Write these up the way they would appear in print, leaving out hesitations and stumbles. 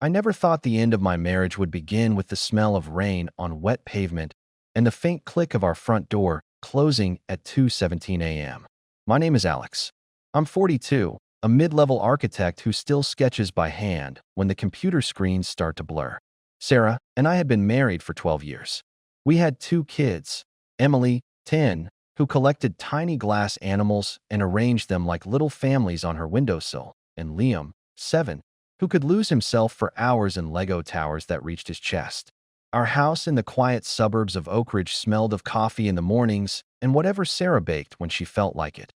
I never thought the end of my marriage would begin with the smell of rain on wet pavement and the faint click of our front door closing at 2:17 a.m. My name is Alex. I'm 42, a mid-level architect who still sketches by hand when the computer screens start to blur. Sarah and I had been married for 12 years. We had two kids, Emily, 10, who collected tiny glass animals and arranged them like little families on her windowsill, and Liam, 7, who could lose himself for hours in Lego towers that reached his chest. Our house in the quiet suburbs of Oak Ridge smelled of coffee in the mornings and whatever Sarah baked when she felt like it.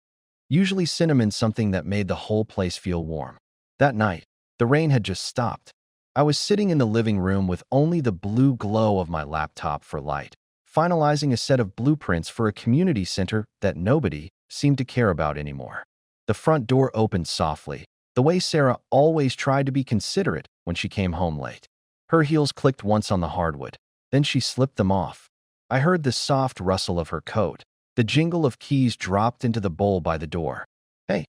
Usually cinnamon, something that made the whole place feel warm. That night, the rain had just stopped. I was sitting in the living room with only the blue glow of my laptop for light, finalizing a set of blueprints for a community center that nobody seemed to care about anymore. The front door opened softly, the way Sarah always tried to be considerate when she came home late. Her heels clicked once on the hardwood, then she slipped them off. I heard the soft rustle of her coat. The jingle of keys dropped into the bowl by the door. "Hey,"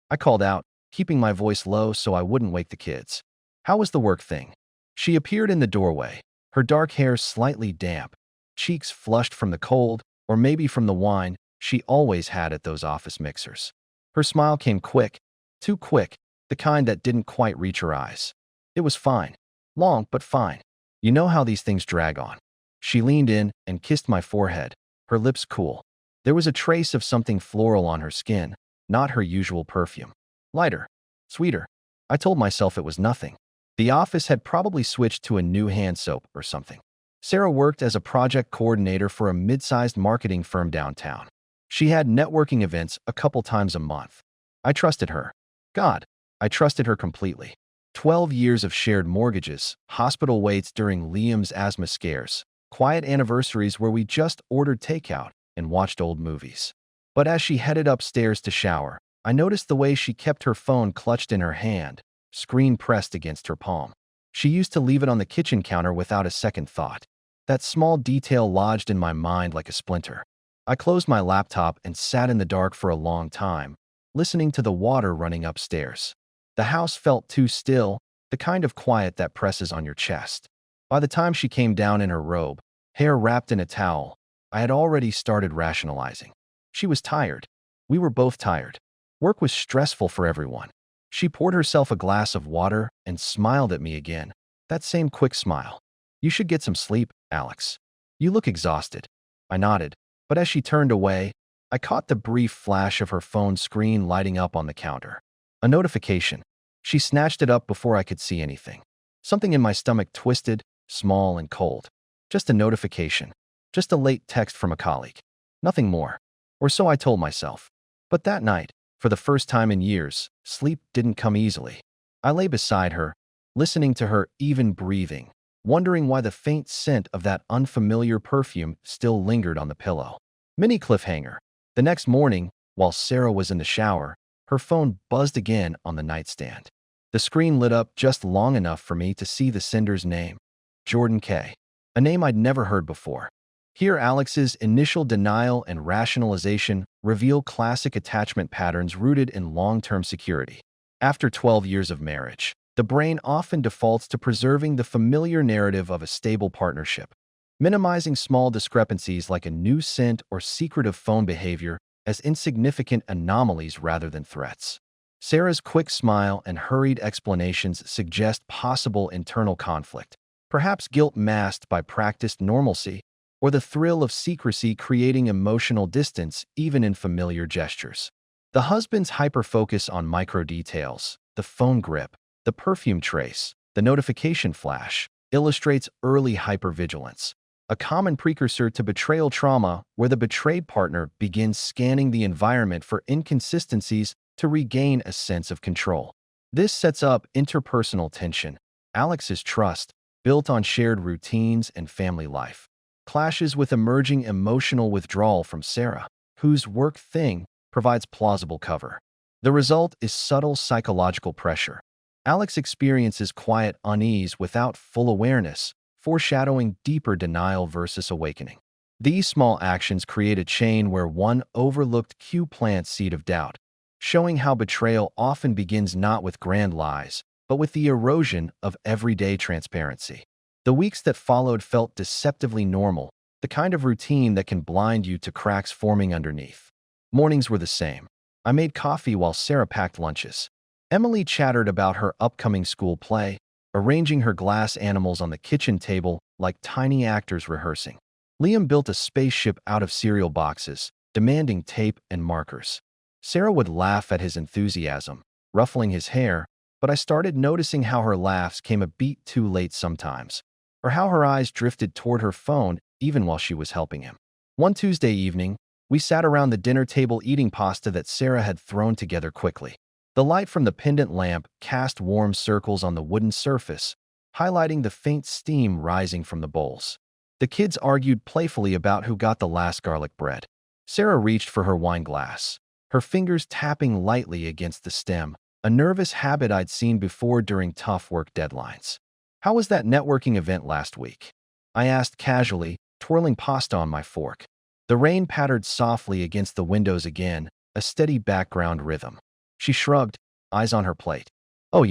I called out, keeping my voice low so I wouldn't wake the kids. "How was the work thing?" She appeared in the doorway, her dark hair slightly damp, cheeks flushed from the cold, or maybe from the wine she always had at those office mixers. Her smile came quick, too quick, the kind that didn't quite reach her eyes. It was fine. Long, but fine. You know how these things drag on. She leaned in and kissed my forehead, her lips cool. There was a trace of something floral on her skin, not her usual perfume. Lighter, sweeter. I told myself it was nothing. The office had probably switched to a new hand soap or something. Sarah worked as a project coordinator for a mid-sized marketing firm downtown. She had networking events a couple times a month. I trusted her. God, I trusted her completely. 12 years of shared mortgages, hospital waits during Liam's asthma scares, quiet anniversaries where we just ordered takeout and watched old movies. But as she headed upstairs to shower, I noticed the way she kept her phone clutched in her hand, screen pressed against her palm. She used to leave it on the kitchen counter without a second thought. That small detail lodged in my mind like a splinter. I closed my laptop and sat in the dark for a long time, listening to the water running upstairs. The house felt too still, the kind of quiet that presses on your chest. By the time she came down in her robe, hair wrapped in a towel, I had already started rationalizing. She was tired. We were both tired. Work was stressful for everyone. She poured herself a glass of water and smiled at me again. That same quick smile. "You should get some sleep, Alex. You look exhausted." I nodded, but as she turned away, I caught the brief flash of her phone screen lighting up on the counter. A notification. She snatched it up before I could see anything. Something in my stomach twisted, small and cold. Just a notification. Just a late text from a colleague. Nothing more. Or so I told myself. But that night, for the first time in years, sleep didn't come easily. I lay beside her, listening to her even breathing, wondering why the faint scent of that unfamiliar perfume still lingered on the pillow. Mini cliffhanger. The next morning, while Sarah was in the shower, her phone buzzed again on the nightstand. The screen lit up just long enough for me to see the sender's name, Jordan K., a name I'd never heard before. Here, Alex's initial denial and rationalization reveal classic attachment patterns rooted in long-term security. After 12 years of marriage, the brain often defaults to preserving the familiar narrative of a stable partnership, minimizing small discrepancies like a new scent or secretive phone behavior as insignificant anomalies rather than threats. Sarah's quick smile and hurried explanations suggest possible internal conflict, perhaps guilt masked by practiced normalcy, or the thrill of secrecy creating emotional distance even in familiar gestures. The husband's hyper-focus on micro-details, the phone grip, the perfume trace, the notification flash, illustrates early hypervigilance, a common precursor to betrayal trauma where the betrayed partner begins scanning the environment for inconsistencies to regain a sense of control. This sets up interpersonal tension. Alex's trust, built on shared routines and family life, clashes with emerging emotional withdrawal from Sarah, whose work thing provides plausible cover. The result is subtle psychological pressure. Alex experiences quiet unease without full awareness, foreshadowing deeper denial versus awakening. These small actions create a chain where one overlooked cue plants seed of doubt, showing how betrayal often begins not with grand lies, but with the erosion of everyday transparency. The weeks that followed felt deceptively normal, the kind of routine that can blind you to cracks forming underneath. Mornings were the same. I made coffee while Sarah packed lunches. Emily chattered about her upcoming school play, arranging her glass animals on the kitchen table like tiny actors rehearsing. Liam built a spaceship out of cereal boxes, demanding tape and markers. Sarah would laugh at his enthusiasm, ruffling his hair, but I started noticing how her laughs came a beat too late sometimes, or how her eyes drifted toward her phone even while she was helping him. One Tuesday evening, we sat around the dinner table eating pasta that Sarah had thrown together quickly. The light from the pendant lamp cast warm circles on the wooden surface, highlighting the faint steam rising from the bowls. The kids argued playfully about who got the last garlic bread. Sarah reached for her wine glass, her fingers tapping lightly against the stem, a nervous habit I'd seen before during tough work deadlines. "How was that networking event last week?" I asked casually, twirling pasta on my fork. The rain pattered softly against the windows again, a steady background rhythm. She shrugged, eyes on her plate. "Oh,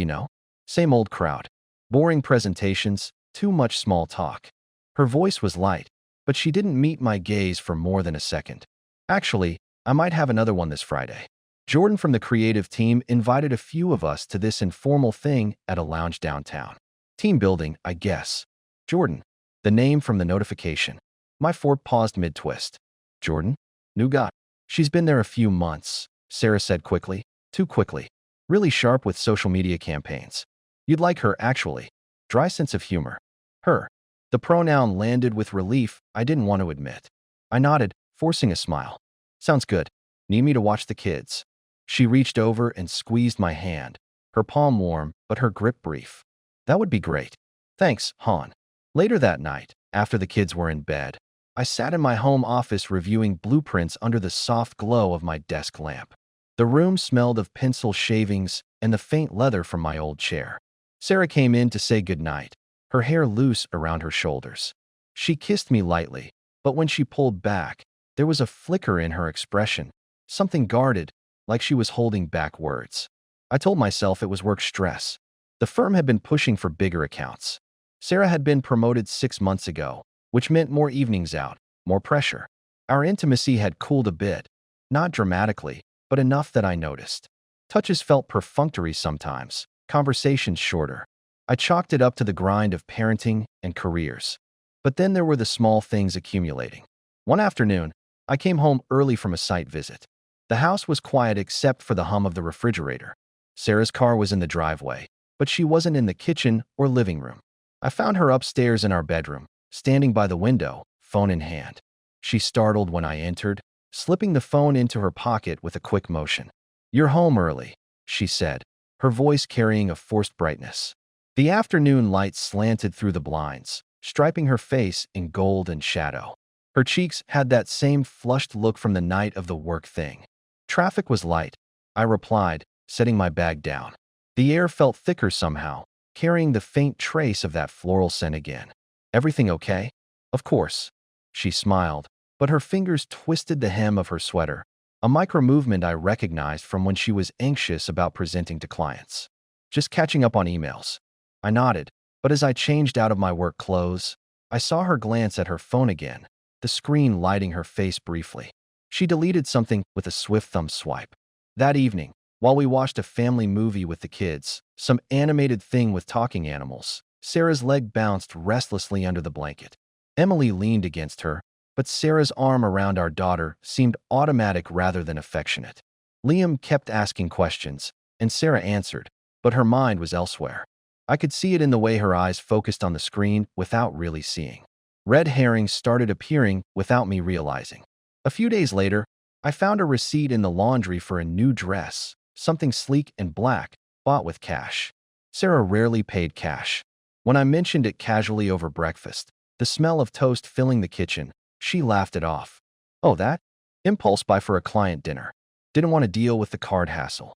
same old crowd. Boring presentations, too much small talk." Her voice was light, but she didn't meet my gaze for more than a second. "Actually, I might have another one this Friday. Jordan from the creative team invited a few of us to this informal thing at a lounge downtown. Team building, I guess." Jordan, the name from the notification. My fork paused mid-twist. "Jordan? New guy." "She's been there a few months," Sarah said quickly. Too quickly. Really sharp with social media campaigns. "You'd like her, actually. Dry sense of humor." "Her." The pronoun landed with relief I didn't want to admit. I nodded, forcing a smile. "Sounds good. Need me to watch the kids?" She reached over and squeezed my hand, her palm warm, but her grip brief. "That would be great. Thanks, hon." Later that night, after the kids were in bed, I sat in my home office reviewing blueprints under the soft glow of my desk lamp. The room smelled of pencil shavings and the faint leather from my old chair. Sarah came in to say goodnight, her hair loose around her shoulders. She kissed me lightly, but when she pulled back, there was a flicker in her expression, something guarded, like she was holding back words. I told myself it was work stress. The firm had been pushing for bigger accounts. Sarah had been promoted 6 months ago, which meant more evenings out, more pressure. Our intimacy had cooled a bit, not dramatically, but enough that I noticed. Touches felt perfunctory sometimes, conversations shorter. I chalked it up to the grind of parenting and careers. But then there were the small things accumulating. One afternoon, I came home early from a site visit. The house was quiet except for the hum of the refrigerator. Sarah's car was in the driveway, but she wasn't in the kitchen or living room. I found her upstairs in our bedroom, standing by the window, phone in hand. She startled when I entered, slipping the phone into her pocket with a quick motion. "You're home early," she said, her voice carrying a forced brightness. The afternoon light slanted through the blinds, striping her face in gold and shadow. Her cheeks had that same flushed look from the night of the work thing. "Traffic was light," I replied, setting my bag down. The air felt thicker somehow, carrying the faint trace of that floral scent again. "Everything okay?" "Of course." She smiled, but her fingers twisted the hem of her sweater, a micro-movement I recognized from when she was anxious about presenting to clients. "Just catching up on emails." I nodded, but as I changed out of my work clothes, I saw her glance at her phone again, the screen lighting her face briefly. She deleted something with a swift thumb swipe. That evening, while we watched a family movie with the kids, some animated thing with talking animals, Sarah's leg bounced restlessly under the blanket. Emily leaned against her, but Sarah's arm around our daughter seemed automatic rather than affectionate. Liam kept asking questions, and Sarah answered, but her mind was elsewhere. I could see it in the way her eyes focused on the screen without really seeing. Red herrings started appearing without me realizing. A few days later, I found a receipt in the laundry for a new dress, something sleek and black, bought with cash. Sarah rarely paid cash. When I mentioned it casually over breakfast, the smell of toast filling the kitchen, she laughed it off. "Oh, that? Impulse buy for a client dinner. Didn't want to deal with the card hassle."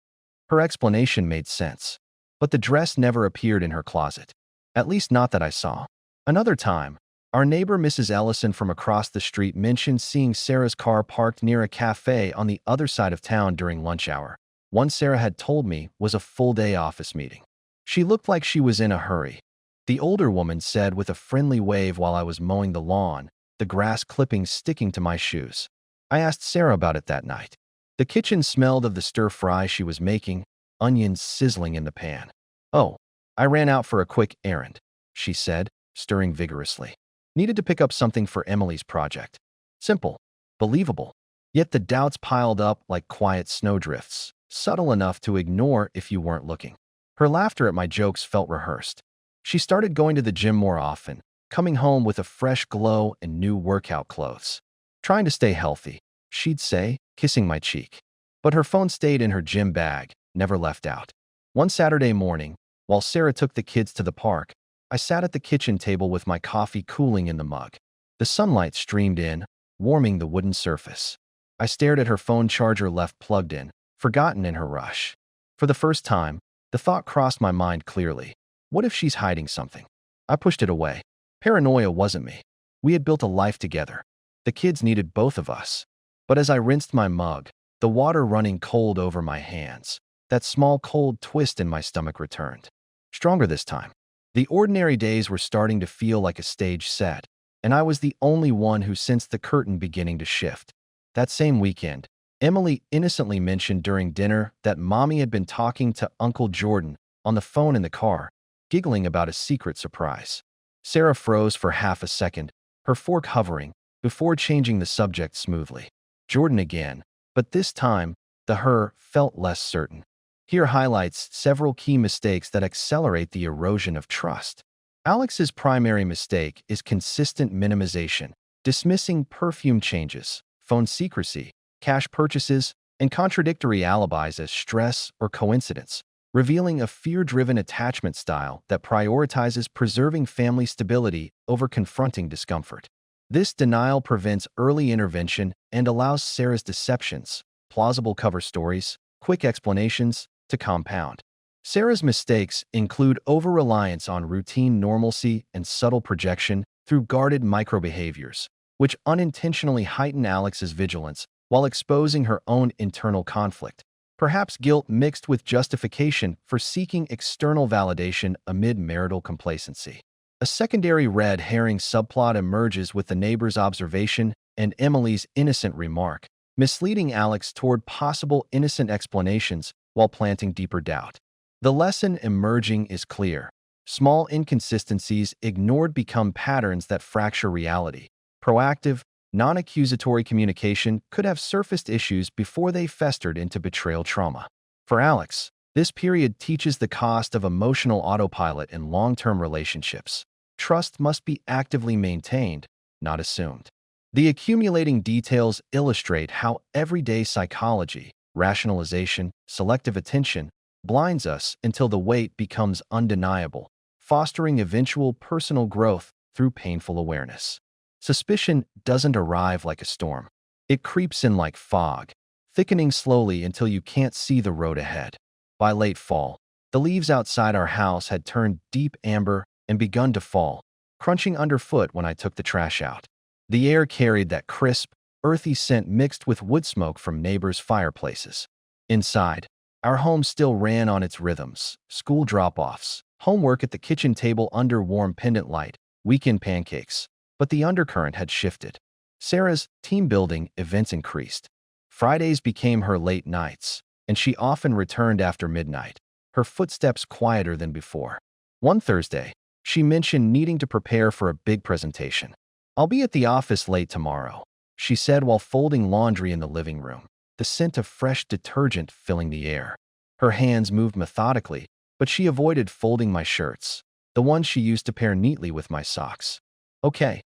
Her explanation made sense, but the dress never appeared in her closet. At least not that I saw. Another time, our neighbor Mrs. Ellison from across the street mentioned seeing Sarah's car parked near a cafe on the other side of town during lunch hour. One Sarah had told me was a full-day office meeting. She looked like she was in a hurry. The older woman said with a friendly wave while I was mowing the lawn, the grass clippings sticking to my shoes. I asked Sarah about it that night. The kitchen smelled of the stir-fry she was making, onions sizzling in the pan. "Oh, I ran out for a quick errand," she said, stirring vigorously. "Needed to pick up something for Emily's project." Simple, believable. Yet the doubts piled up like quiet snowdrifts, subtle enough to ignore if you weren't looking. Her laughter at my jokes felt rehearsed. She started going to the gym more often, coming home with a fresh glow and new workout clothes. "Trying to stay healthy," she'd say, kissing my cheek. But her phone stayed in her gym bag, never left out. One Saturday morning, while Sarah took the kids to the park, I sat at the kitchen table with my coffee cooling in the mug. The sunlight streamed in, warming the wooden surface. I stared at her phone charger left plugged in, forgotten in her rush. For the first time, the thought crossed my mind clearly. What if she's hiding something? I pushed it away. Paranoia wasn't me. We had built a life together. The kids needed both of us. But as I rinsed my mug, the water running cold over my hands, that small cold twist in my stomach returned. Stronger this time. The ordinary days were starting to feel like a stage set, and I was the only one who sensed the curtain beginning to shift. That same weekend, Emily innocently mentioned during dinner that Mommy had been talking to Uncle Jordan on the phone in the car, giggling about a secret surprise. Sarah froze for half a second, her fork hovering, before changing the subject smoothly. Jordan again, but this time, the her felt less certain. Here highlights several key mistakes that accelerate the erosion of trust. Alex's primary mistake is consistent minimization, dismissing perfume changes, phone secrecy, cash purchases, and contradictory alibis as stress or coincidence, revealing a fear-driven attachment style that prioritizes preserving family stability over confronting discomfort. This denial prevents early intervention and allows Sarah's deceptions, plausible cover stories, quick explanations, to compound. Sarah's mistakes include over-reliance on routine normalcy and subtle projection through guarded microbehaviors, which unintentionally heighten Alex's vigilance while exposing her own internal conflict. Perhaps guilt mixed with justification for seeking external validation amid marital complacency. A secondary red herring subplot emerges with the neighbor's observation and Emily's innocent remark, misleading Alex toward possible innocent explanations while planting deeper doubt. The lesson emerging is clear. Small inconsistencies ignored become patterns that fracture reality. Proactive, non-accusatory communication could have surfaced issues before they festered into betrayal trauma. For Alex, this period teaches the cost of emotional autopilot in long-term relationships. Trust must be actively maintained, not assumed. The accumulating details illustrate how everyday psychology, rationalization, selective attention, blinds us until the weight becomes undeniable, fostering eventual personal growth through painful awareness. Suspicion doesn't arrive like a storm. It creeps in like fog, thickening slowly until you can't see the road ahead. By late fall, the leaves outside our house had turned deep amber and begun to fall, crunching underfoot when I took the trash out. The air carried that crisp, earthy scent mixed with wood smoke from neighbors' fireplaces. Inside, our home still ran on its rhythms: school drop-offs, homework at the kitchen table under warm pendant light, weekend pancakes. But the undercurrent had shifted. Sarah's team-building events increased. Fridays became her late nights, and she often returned after midnight, her footsteps quieter than before. One Thursday, she mentioned needing to prepare for a big presentation. "I'll be at the office late tomorrow," she said while folding laundry in the living room, the scent of fresh detergent filling the air. Her hands moved methodically, but she avoided folding my shirts, the ones she used to pair neatly with my socks. "Okay,"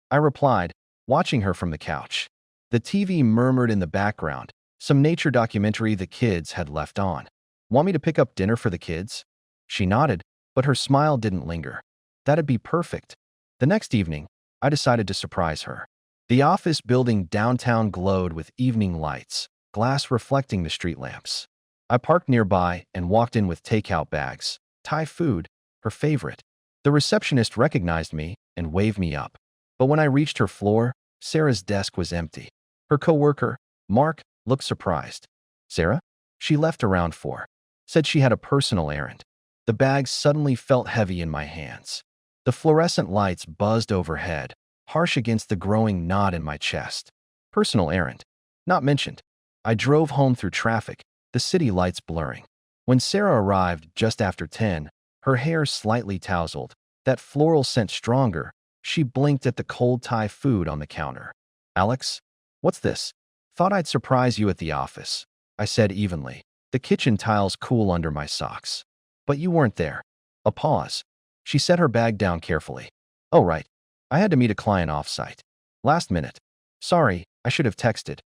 I replied, watching her from the couch. The TV murmured in the background, some nature documentary the kids had left on. "Want me to pick up dinner for the kids?" She nodded, but her smile didn't linger. That'd be perfect. The next evening, I decided to surprise her. The office building downtown glowed with evening lights, glass reflecting the street lamps. I parked nearby and walked in with takeout bags, Thai food, her favorite. The receptionist recognized me and waved me up. But when I reached her floor, Sarah's desk was empty. Her coworker, Mark, looked surprised. "Sarah?" She left around 4. Said she had a personal errand. The bag suddenly felt heavy in my hands. The fluorescent lights buzzed overhead, harsh against the growing knot in my chest. Personal errand. Not mentioned. I drove home through traffic, the city lights blurring. When Sarah arrived just after 10, her hair slightly tousled, that floral scent stronger, she blinked at the cold Thai food on the counter. Alex, what's this? Thought I'd surprise you at the office, I said evenly, the kitchen tiles cool under my socks. But you weren't there. A pause. She set her bag down carefully. Oh, right. I had to meet a client off-site. Last minute. Sorry, I should have texted.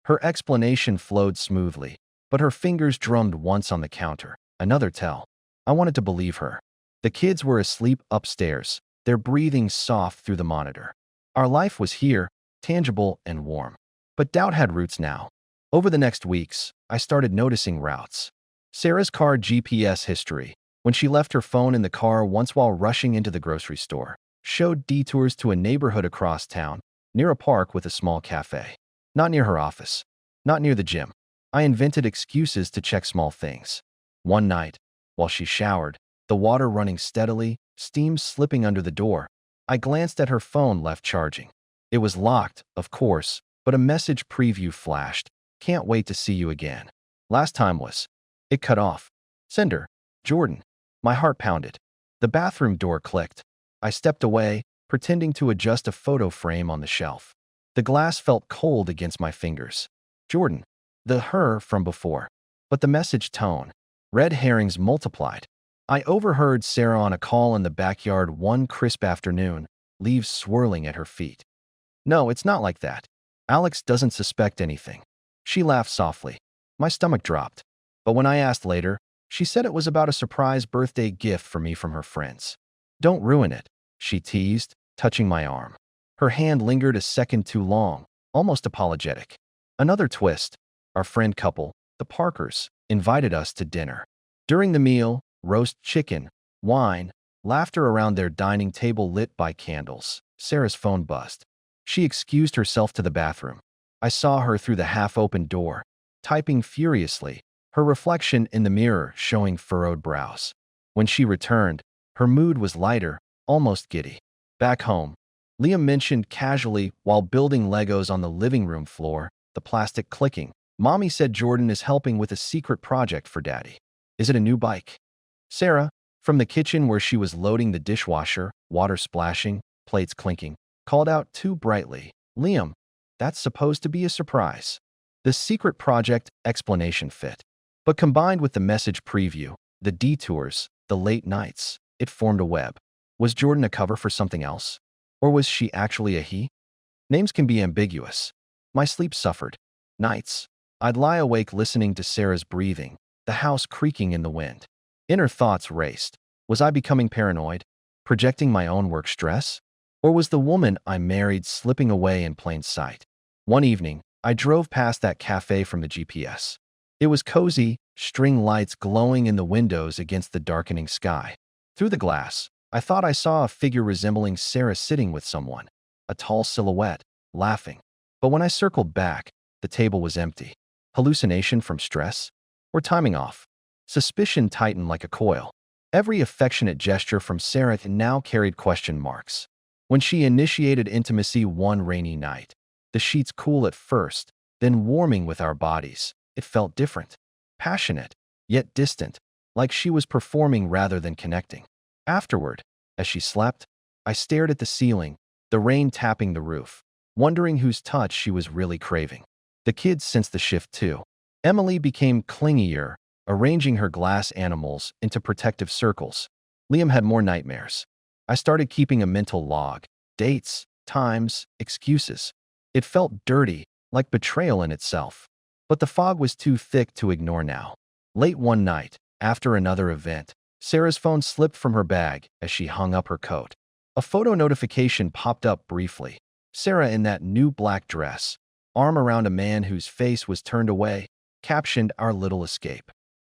Her explanation flowed smoothly, but her fingers drummed once on the counter. Another tell. I wanted to believe her. The kids were asleep upstairs, their breathing soft through the monitor. Our life was here, tangible and warm. But doubt had roots now. Over the next weeks, I started noticing routes. Sarah's car GPS history, when she left her phone in the car once while rushing into the grocery store, showed detours to a neighborhood across town, near a park with a small cafe. Not near her office. Not near the gym. I invented excuses to check small things. One night, while she showered, the water running steadily, steam slipping under the door, I glanced at her phone left charging. It was locked, of course, but a message preview flashed. Can't wait to see you again. Last time was. It cut off. Sender. Jordan. My heart pounded. The bathroom door clicked. I stepped away, pretending to adjust a photo frame on the shelf. The glass felt cold against my fingers. Jordan. The her from before. But the message tone. Red herrings multiplied. I overheard Sarah on a call in the backyard one crisp afternoon, leaves swirling at her feet. No, it's not like that. Alex doesn't suspect anything. She laughed softly. My stomach dropped. But when I asked later, she said it was about a surprise birthday gift for me from her friends. Don't ruin it, she teased, touching my arm. Her hand lingered a second too long, almost apologetic. Another twist. Our friend couple, the Parkers, invited us to dinner. During the meal, roast chicken, wine, laughter around their dining table lit by candles. Sarah's phone buzzed. She excused herself to the bathroom. I saw her through the half-open door, typing furiously, her reflection in the mirror showing furrowed brows. When she returned, her mood was lighter, almost giddy. Back home, Liam mentioned casually while building Legos on the living room floor, the plastic clicking. Mommy said Jordan is helping with a secret project for Daddy. Is it a new bike? Sarah, from the kitchen where she was loading the dishwasher, water splashing, plates clinking, called out too brightly, Liam, that's supposed to be a surprise. The secret project explanation fit. But combined with the message preview, the detours, the late nights, it formed a web. Was Jordan a cover for something else? Or was she actually a he? Names can be ambiguous. My sleep suffered. Nights, I'd lie awake listening to Sarah's breathing, the house creaking in the wind. Inner thoughts raced. Was I becoming paranoid? Projecting my own work stress? Or was the woman I married slipping away in plain sight? One evening, I drove past that cafe from the GPS. It was cozy, string lights glowing in the windows against the darkening sky. Through the glass, I thought I saw a figure resembling Sarah sitting with someone, a tall silhouette, laughing. But when I circled back, the table was empty. Hallucination from stress? Or timing off? Suspicion tightened like a coil. Every affectionate gesture from Sarah now carried question marks. When she initiated intimacy one rainy night, the sheets cool at first, then warming with our bodies, it felt different. Passionate, yet distant, like she was performing rather than connecting. Afterward, as she slept, I stared at the ceiling, the rain tapping the roof, wondering whose touch she was really craving. The kids sensed the shift too. Emily became clingier, arranging her glass animals into protective circles. Liam had more nightmares. I started keeping a mental log, dates, times, excuses. It felt dirty, like betrayal in itself. But the fog was too thick to ignore now. Late one night, after another event, Sarah's phone slipped from her bag as she hung up her coat. A photo notification popped up briefly. Sarah in that new black dress, arm around a man whose face was turned away, captioned "Our little escape."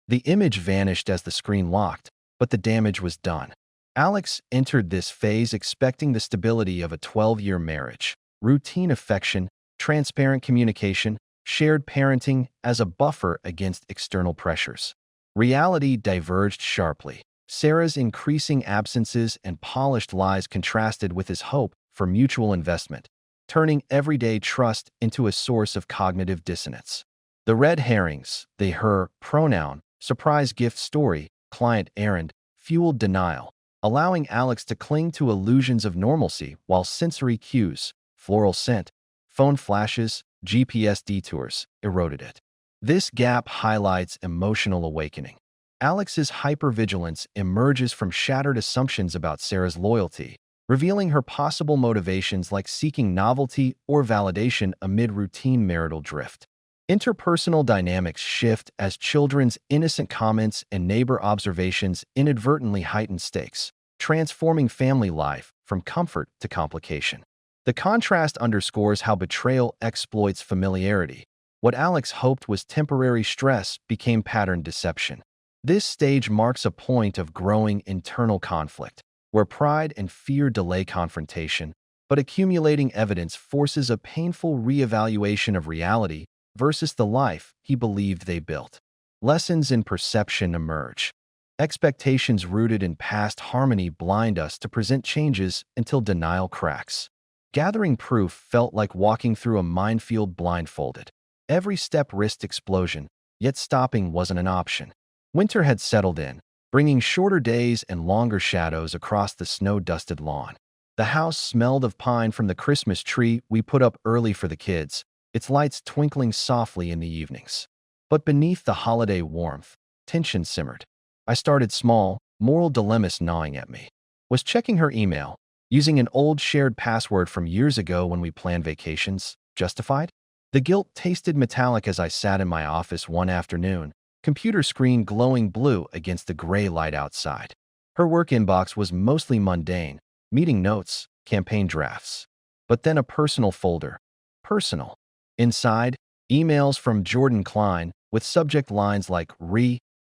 The image vanished as the screen locked, but the damage was done. Alex entered this phase expecting the stability of a 12-year marriage, routine affection, transparent communication, shared parenting as a buffer against external pressures. Reality diverged sharply. Sarah's increasing absences and polished lies contrasted with his hope for mutual investment, turning everyday trust into a source of cognitive dissonance. The red herrings, they, her, pronoun, surprise gift story, client errand, fueled denial, allowing Alex to cling to illusions of normalcy while sensory cues, floral scent, phone flashes, GPS detours, eroded it. This gap highlights emotional awakening. Alex's hypervigilance emerges from shattered assumptions about Sarah's loyalty, revealing her possible motivations like seeking novelty or validation amid routine marital drift. Interpersonal dynamics shift as children's innocent comments and neighbor observations inadvertently heighten stakes, transforming family life from comfort to complication. The contrast underscores how betrayal exploits familiarity. What Alex hoped was temporary stress became patterned deception. This stage marks a point of growing internal conflict, where pride and fear delay confrontation, but accumulating evidence forces a painful reevaluation of reality versus the life he believed they built. Lessons in perception emerge. Expectations rooted in past harmony blind us to present changes until denial cracks. Gathering proof felt like walking through a minefield blindfolded. Every step risked explosion, yet stopping wasn't an option. Winter had settled in, bringing shorter days and longer shadows across the snow-dusted lawn. The house smelled of pine from the Christmas tree we put up early for the kids, its lights twinkling softly in the evenings. But beneath the holiday warmth, tension simmered. I started small, moral dilemmas gnawing at me. Was checking her email, using an old shared password from years ago when we planned vacations, justified? The guilt tasted metallic as I sat in my office one afternoon, computer screen glowing blue against the gray light outside. Her work inbox was mostly mundane, meeting notes, campaign drafts. But then a personal folder. Personal. Inside, emails from Jordan Klein with subject lines like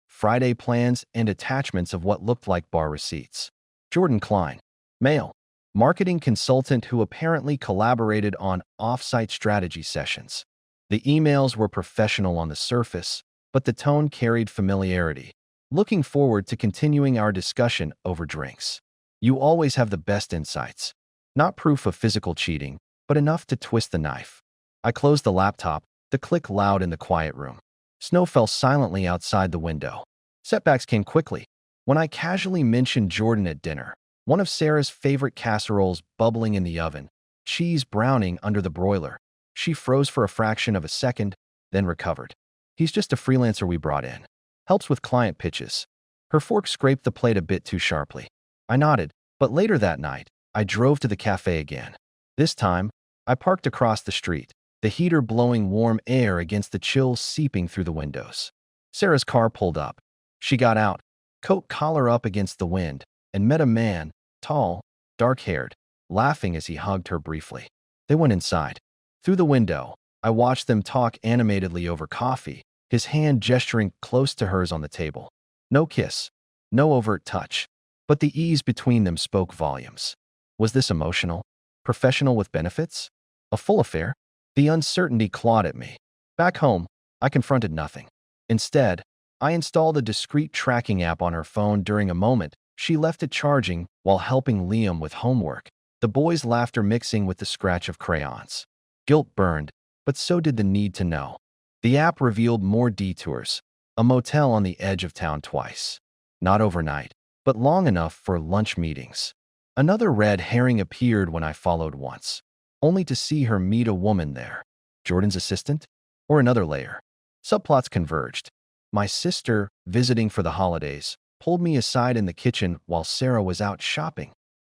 Friday plans and attachments of what looked like bar receipts. Jordan Klein. Male. Marketing consultant who apparently collaborated on off-site strategy sessions. The emails were professional on the surface, but the tone carried familiarity. Looking forward to continuing our discussion over drinks. You always have the best insights. Not proof of physical cheating, but enough to twist the knife. I closed the laptop, the click loud in the quiet room. Snow fell silently outside the window. Setbacks came quickly. When I casually mentioned Jordan at dinner, one of Sarah's favorite casseroles bubbling in the oven, cheese browning under the broiler, she froze for a fraction of a second, then recovered. He's just a freelancer we brought in. Helps with client pitches. Her fork scraped the plate a bit too sharply. I nodded, but later that night, I drove to the cafe again. This time, I parked across the street, the heater blowing warm air against the chill seeping through the windows. Sarah's car pulled up. She got out, coat collar up against the wind, and met a man, tall, dark-haired, laughing as he hugged her briefly. They went inside. Through the window, I watched them talk animatedly over coffee, his hand gesturing close to hers on the table. No kiss, no overt touch, but the ease between them spoke volumes. Was this emotional? Professional with benefits? A full affair? The uncertainty clawed at me. Back home, I confronted nothing. Instead, I installed a discreet tracking app on her phone during a moment she left it charging while helping Liam with homework, the boy's laughter mixing with the scratch of crayons. Guilt burned, but so did the need to know. The app revealed more detours, a motel on the edge of town twice. Not overnight, but long enough for lunch meetings. Another red herring appeared when I followed once, only to see her meet a woman there. Jordan's assistant? Or another layer? Subplots converged. My sister, visiting for the holidays, pulled me aside in the kitchen while Sarah was out shopping.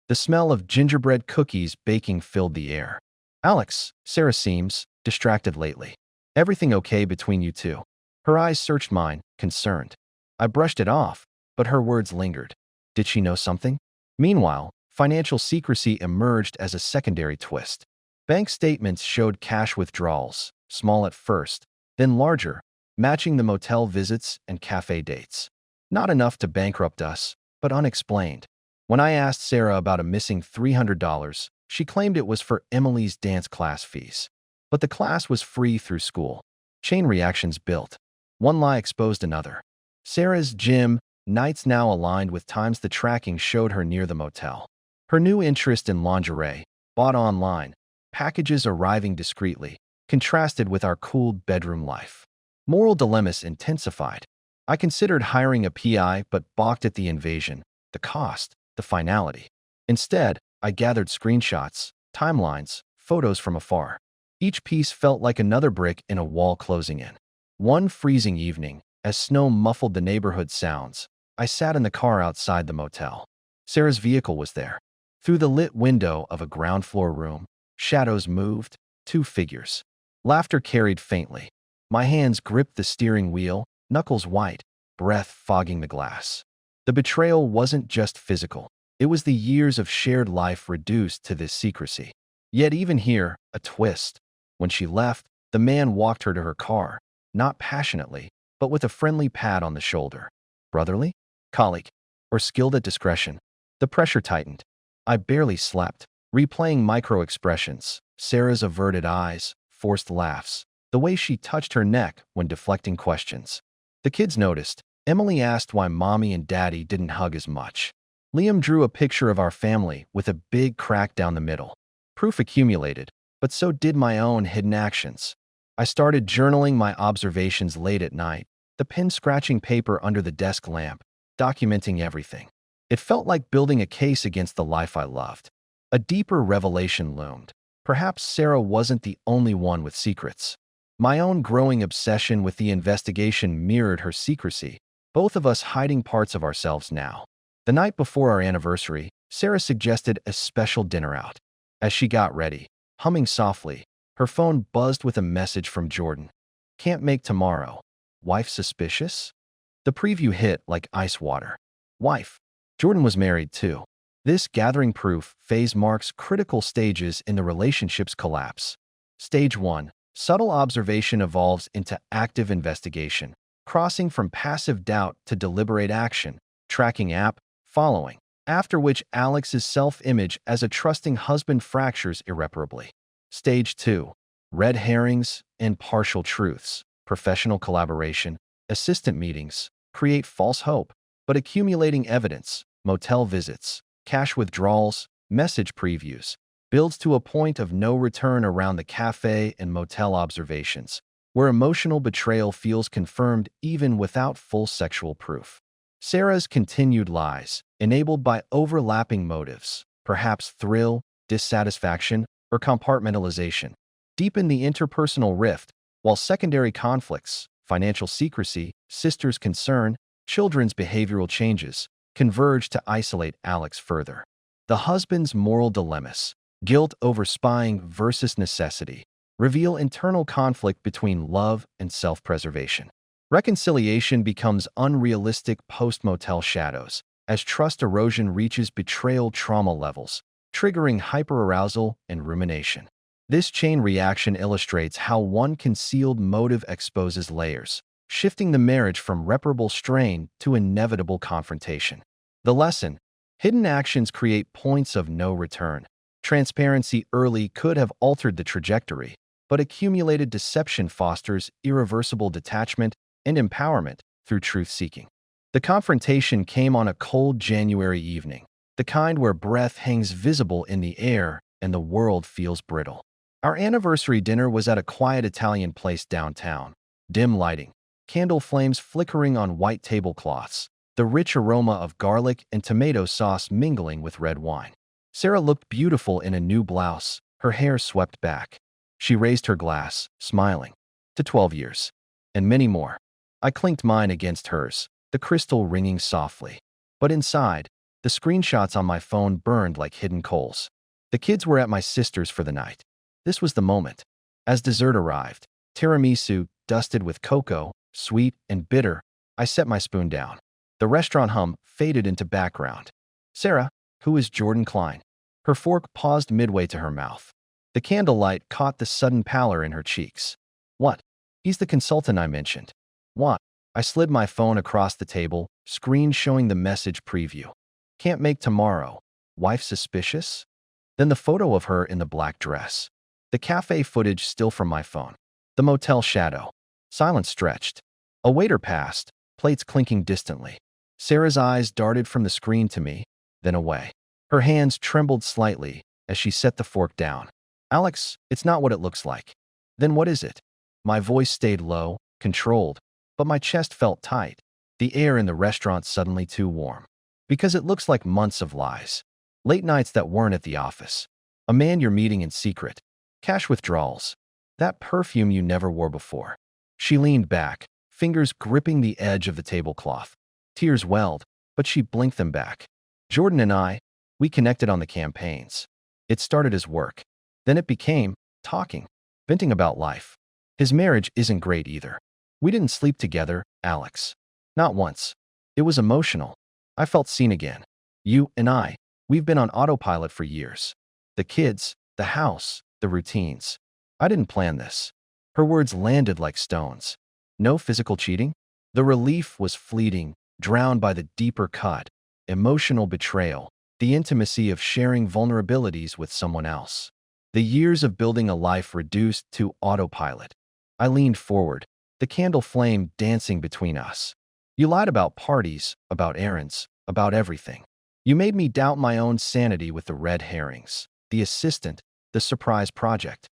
The smell of gingerbread cookies baking filled the air. Alex, Sarah seems distracted lately. Everything okay between you two? Her eyes searched mine, concerned. I brushed it off, but her words lingered. Did she know something? Meanwhile, financial secrecy emerged as a secondary twist. Bank statements showed cash withdrawals, small at first, then larger, matching the motel visits and cafe dates. Not enough to bankrupt us, but unexplained. When I asked Sarah about a missing $300, she claimed it was for Emily's dance class fees. But the class was free through school. Chain reactions built. One lie exposed another. Sarah's gym, nights now aligned with times the tracking showed her near the motel. Her new interest in lingerie, bought online, packages arriving discreetly, contrasted with our cool bedroom life. Moral dilemmas intensified. I considered hiring a PI but balked at the invasion, the cost, the finality. Instead, I gathered screenshots, timelines, photos from afar. Each piece felt like another brick in a wall closing in. One freezing evening, as snow muffled the neighborhood sounds, I sat in the car outside the motel. Sarah's vehicle was there. Through the lit window of a ground floor room, shadows moved, two figures. Laughter carried faintly. My hands gripped the steering wheel, knuckles white, breath fogging the glass. The betrayal wasn't just physical. It was the years of shared life reduced to this secrecy. Yet even here, a twist. When she left, the man walked her to her car, not passionately, but with a friendly pat on the shoulder. Brotherly? Colleague? Or skilled at discretion? The pressure tightened. I barely slept, replaying micro-expressions, Sarah's averted eyes, forced laughs, the way she touched her neck when deflecting questions. The kids noticed. Emily asked why Mommy and Daddy didn't hug as much. Liam drew a picture of our family with a big crack down the middle. Proof accumulated, but so did my own hidden actions. I started journaling my observations late at night, the pen scratching paper under the desk lamp, documenting everything. It felt like building a case against the life I loved. A deeper revelation loomed. Perhaps Sarah wasn't the only one with secrets. My own growing obsession with the investigation mirrored her secrecy, both of us hiding parts of ourselves now. The night before our anniversary, Sarah suggested a special dinner out. As she got ready, humming softly, her phone buzzed with a message from Jordan. Can't make tomorrow. Wife suspicious? The preview hit like ice water. Wife. Jordan was married too. This gathering proof phase marks critical stages in the relationship's collapse. Stage 1. Subtle observation evolves into active investigation, crossing from passive doubt to deliberate action, tracking app, following, after which Alex's self-image as a trusting husband fractures irreparably. Stage 2. Red herrings and partial truths, professional collaboration, assistant meetings, create false hope, but accumulating evidence, motel visits, cash withdrawals, message previews, builds to a point of no return around the cafe and motel observations, where emotional betrayal feels confirmed even without full sexual proof. Sarah's continued lies, enabled by overlapping motives, perhaps thrill, dissatisfaction, or compartmentalization, deepen the interpersonal rift, while secondary conflicts, financial secrecy, sisters' concern, children's behavioral changes, converge to isolate Alex further. The husband's moral dilemmas, guilt over spying versus necessity, reveal internal conflict between love and self-preservation. Reconciliation becomes unrealistic post-motel shadows, as trust erosion reaches betrayal trauma levels, triggering hyperarousal and rumination. This chain reaction illustrates how one concealed motive exposes layers, shifting the marriage from reparable strain to inevitable confrontation. The lesson: hidden actions create points of no return. Transparency early could have altered the trajectory, but accumulated deception fosters irreversible detachment and empowerment through truth-seeking. The confrontation came on a cold January evening, the kind where breath hangs visible in the air and the world feels brittle. Our anniversary dinner was at a quiet Italian place downtown. Dim lighting, candle flames flickering on white tablecloths, the rich aroma of garlic and tomato sauce mingling with red wine. Sarah looked beautiful in a new blouse, her hair swept back. She raised her glass, smiling. To 12 years. And many more. I clinked mine against hers, the crystal ringing softly. But inside, the screenshots on my phone burned like hidden coals. The kids were at my sister's for the night. This was the moment. As dessert arrived, tiramisu, dusted with cocoa, sweet and bitter, I set my spoon down. The restaurant hum faded into background. Sarah, who is Jordan Klein? Her fork paused midway to her mouth. The candlelight caught the sudden pallor in her cheeks. What? He's the consultant I mentioned. What? I slid my phone across the table, screen showing the message preview. Can't make tomorrow. Wife suspicious? Then the photo of her in the black dress. The cafe footage still from my phone. The motel shadow. Silence stretched. A waiter passed, plates clinking distantly. Sarah's eyes darted from the screen to me, then away. Her hands trembled slightly as she set the fork down. Alex, it's not what it looks like. Then what is it? My voice stayed low, controlled, but my chest felt tight. The air in the restaurant suddenly too warm. Because it looks like months of lies. Late nights that weren't at the office. A man you're meeting in secret. Cash withdrawals. That perfume you never wore before. She leaned back, fingers gripping the edge of the tablecloth. Tears welled, but she blinked them back. Jordan and I, we connected on the campaigns. It started as work. Then it became talking, venting about life. His marriage isn't great either. We didn't sleep together, Alex. Not once. It was emotional. I felt seen again. You and I, we've been on autopilot for years. The kids, the house, the routines. I didn't plan this. Her words landed like stones. No physical cheating? The relief was fleeting, drowned by the deeper cut, emotional betrayal, the intimacy of sharing vulnerabilities with someone else. The years of building a life reduced to autopilot. I leaned forward, the candle flame dancing between us. You lied about parties, about errands, about everything. You made me doubt my own sanity with the red herrings, the assistant, the surprise project.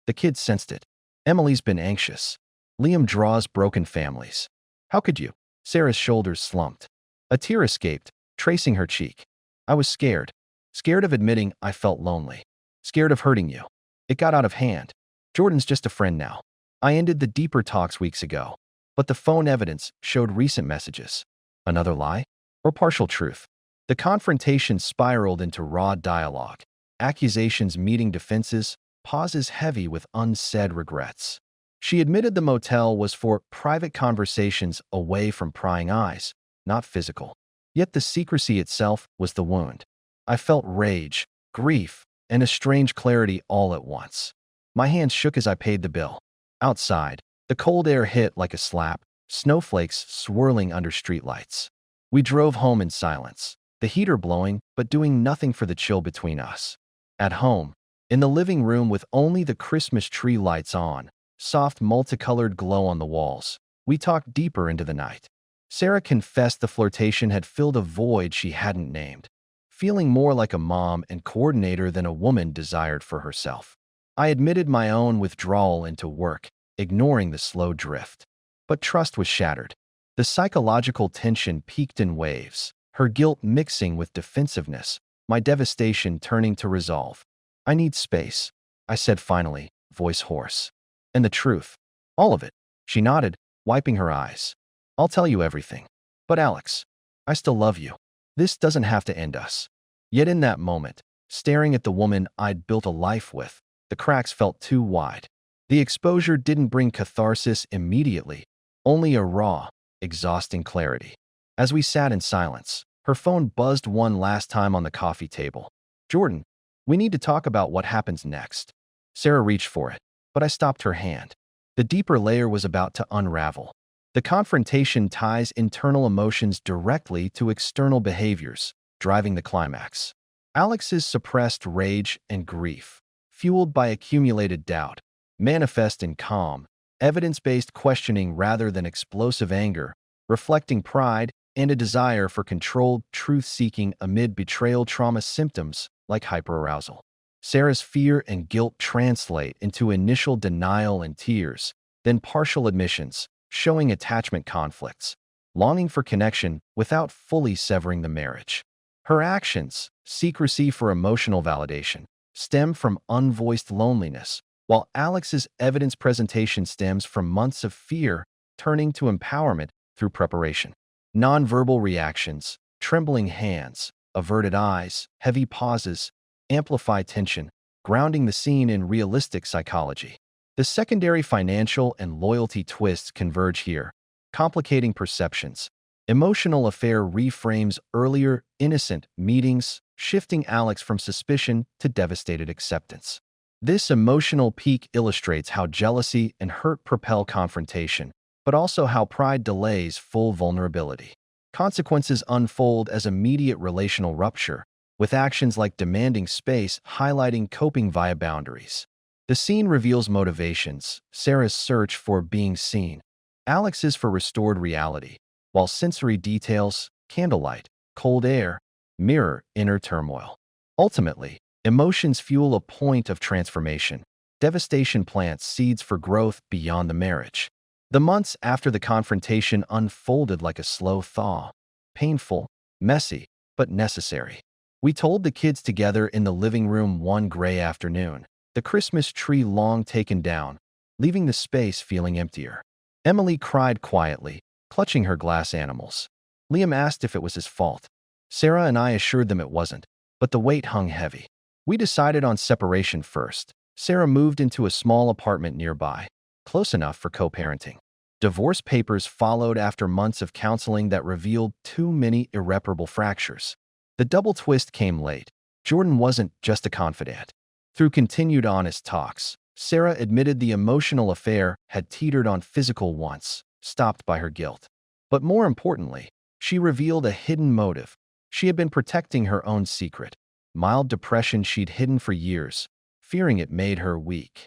The kids sensed it. Emily's been anxious. Liam draws broken families. How could you? Sarah's shoulders slumped. A tear escaped, tracing her cheek. I was scared. Scared of admitting I felt lonely. Scared of hurting you. It got out of hand. Jordan's just a friend now. I ended the deeper talks weeks ago, but the phone evidence showed recent messages. Another lie? Or partial truth? The confrontation spiraled into raw dialogue. Accusations meeting defenses, pauses heavy with unsaid regrets. She admitted the motel was for private conversations away from prying eyes, not physical. Yet the secrecy itself was the wound. I felt rage, grief, and a strange clarity all at once. My hands shook as I paid the bill. Outside, the cold air hit like a slap, snowflakes swirling under streetlights. We drove home in silence, the heater blowing but doing nothing for the chill between us. At home, in the living room with only the Christmas tree lights on, soft multicolored glow on the walls, we talked deeper into the night. Sarah confessed the flirtation had filled a void she hadn't named, feeling more like a mom and coordinator than a woman desired for herself. I admitted my own withdrawal into work, ignoring the slow drift. But trust was shattered. The psychological tension peaked in waves, her guilt mixing with defensiveness, my devastation turning to resolve. I need space, I said finally, voice hoarse. And the truth. All of it. She nodded, wiping her eyes. I'll tell you everything. But Alex, I still love you. This doesn't have to end us. Yet in that moment, staring at the woman I'd built a life with, the cracks felt too wide. The exposure didn't bring catharsis immediately, only a raw, exhausting clarity. As we sat in silence, her phone buzzed one last time on the coffee table. Jordan, we need to talk about what happens next. Sarah reached for it, but I stopped her hand. The deeper layer was about to unravel. The confrontation ties internal emotions directly to external behaviors, driving the climax. Alex's suppressed rage and grief, fueled by accumulated doubt, manifest in calm, evidence-based questioning rather than explosive anger, reflecting pride and a desire for controlled truth-seeking amid betrayal trauma symptoms like hyperarousal. Sarah's fear and guilt translate into initial denial and tears, then partial admissions, showing attachment conflicts, longing for connection without fully severing the marriage. Her actions, secrecy for emotional validation, stem from unvoiced loneliness, while Alex's evidence presentation stems from months of fear turning to empowerment through preparation. Nonverbal reactions, trembling hands, averted eyes, heavy pauses, amplify tension, grounding the scene in realistic psychology. The secondary financial and loyalty twists converge here, complicating perceptions. Emotional affair reframes earlier, innocent meetings, shifting Alex from suspicion to devastated acceptance. This emotional peak illustrates how jealousy and hurt propel confrontation, but also how pride delays full vulnerability. Consequences unfold as immediate relational rupture, with actions like demanding space highlighting coping via boundaries. The scene reveals motivations, Sarah's search for being seen, Alex's for restored reality, while sensory details, candlelight, cold air, mirror inner turmoil. Ultimately, emotions fuel a point of transformation. Devastation plants seeds for growth beyond the marriage. The months after the confrontation unfolded like a slow thaw. Painful, messy, but necessary. We told the kids together in the living room one gray afternoon, the Christmas tree long taken down, leaving the space feeling emptier. Emily cried quietly, clutching her glass animals. Liam asked if it was his fault. Sarah and I assured them it wasn't, but the weight hung heavy. We decided on separation first. Sarah moved into a small apartment nearby, close enough for co-parenting. Divorce papers followed after months of counseling that revealed too many irreparable fractures. The double twist came late. Jordan wasn't just a confidant. Through continued honest talks, Sarah admitted the emotional affair had teetered on physical once, stopped by her guilt. But more importantly, she revealed a hidden motive. She had been protecting her own secret, mild depression she'd hidden for years, fearing it made her weak.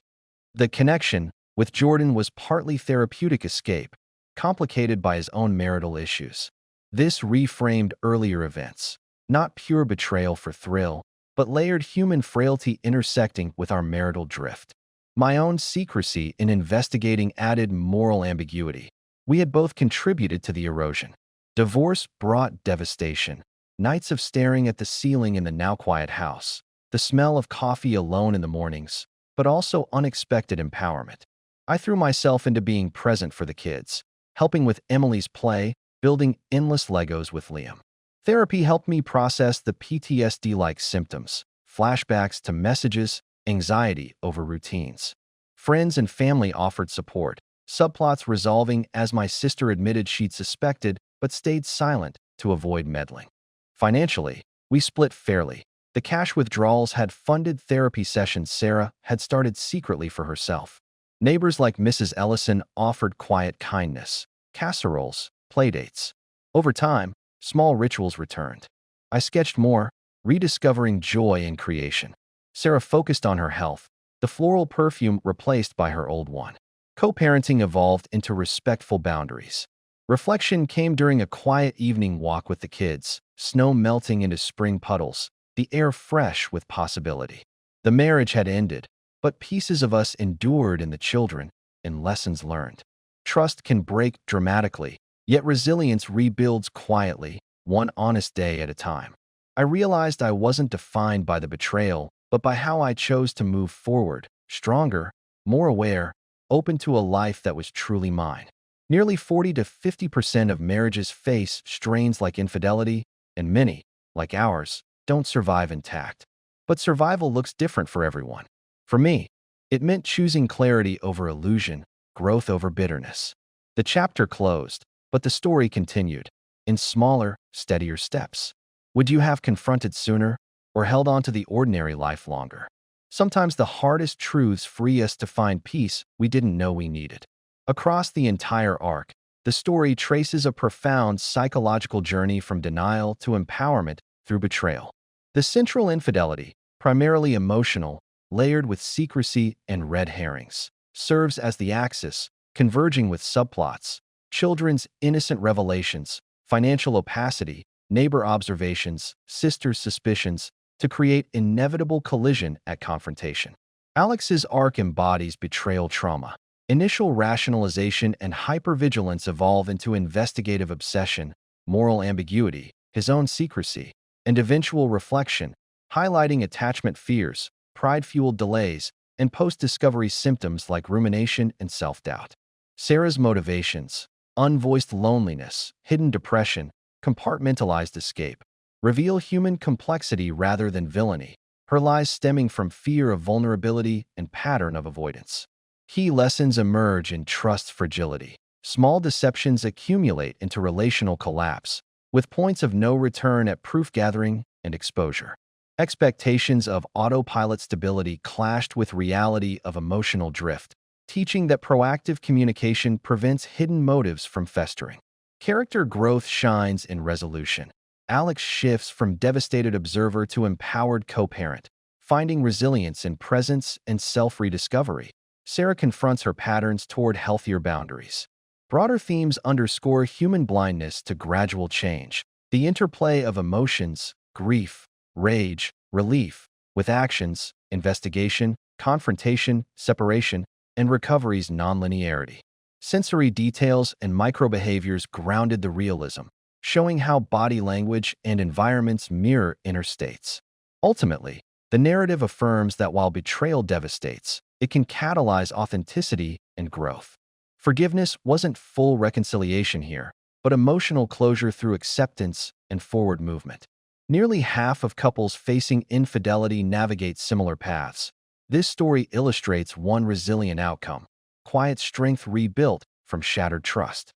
The connection with Jordan was partly therapeutic escape, complicated by his own marital issues. This reframed earlier events, not pure betrayal for thrill, but layered human frailty intersecting with our marital drift. My own secrecy in investigating added moral ambiguity. We had both contributed to the erosion. Divorce brought devastation. Nights of staring at the ceiling in the now quiet house, the smell of coffee alone in the mornings, but also unexpected empowerment. I threw myself into being present for the kids, helping with Emily's play, building endless Legos with Liam. Therapy helped me process the PTSD-like symptoms, flashbacks to messages, anxiety over routines. Friends and family offered support, subplots resolving as my sister admitted she'd suspected but stayed silent to avoid meddling. Financially, we split fairly. The cash withdrawals had funded therapy sessions Sarah had started secretly for herself. Neighbors like Mrs. Ellison offered quiet kindness, casseroles, playdates. Over time, small rituals returned. I sketched more, rediscovering joy in creation. Sarah focused on her health, the floral perfume replaced by her old one. Co-parenting evolved into respectful boundaries. Reflection came during a quiet evening walk with the kids, snow melting into spring puddles, the air fresh with possibility. The marriage had ended, but pieces of us endured in the children, in lessons learned. Trust can break dramatically, yet resilience rebuilds quietly, one honest day at a time. I realized I wasn't defined by the betrayal, but by how I chose to move forward, stronger, more aware, open to a life that was truly mine. Nearly 40 to 50% of marriages face strains like infidelity, and many, like ours, don't survive intact. But survival looks different for everyone. For me, it meant choosing clarity over illusion, growth over bitterness. The chapter closed, but the story continued, in smaller, steadier steps. Would you have confronted sooner, or held on to the ordinary life longer? Sometimes the hardest truths free us to find peace we didn't know we needed. Across the entire arc, the story traces a profound psychological journey from denial to empowerment through betrayal. The central infidelity, primarily emotional, layered with secrecy and red herrings, serves as the axis, converging with subplots, children's innocent revelations, financial opacity, neighbor observations, sisters' suspicions, to create inevitable collision at confrontation. Alex's arc embodies betrayal trauma. Initial rationalization and hypervigilance evolve into investigative obsession, moral ambiguity, his own secrecy, and eventual reflection, highlighting attachment fears, pride-fueled delays, and post-discovery symptoms like rumination and self-doubt. Sarah's motivations, unvoiced loneliness, hidden depression, compartmentalized escape, reveal human complexity rather than villainy, her lies stemming from fear of vulnerability and pattern of avoidance. Key lessons emerge in trust fragility. Small deceptions accumulate into relational collapse, with points of no return at proof gathering and exposure. Expectations of autopilot stability clashed with reality of emotional drift, teaching that proactive communication prevents hidden motives from festering. Character growth shines in resolution. Alex shifts from devastated observer to empowered co-parent, finding resilience in presence and self-rediscovery. Sarah confronts her patterns toward healthier boundaries. Broader themes underscore human blindness to gradual change, The interplay of emotions, grief, rage, relief, with actions, investigation, confrontation, separation, and recovery's nonlinearity. Sensory details and microbehaviors grounded the realism, showing how body language and environments mirror inner states. Ultimately, the narrative affirms that while betrayal devastates, it can catalyze authenticity and growth. Forgiveness wasn't full reconciliation here, but emotional closure through acceptance and forward movement. Nearly half of couples facing infidelity navigate similar paths. This story illustrates one resilient outcome: quiet strength rebuilt from shattered trust.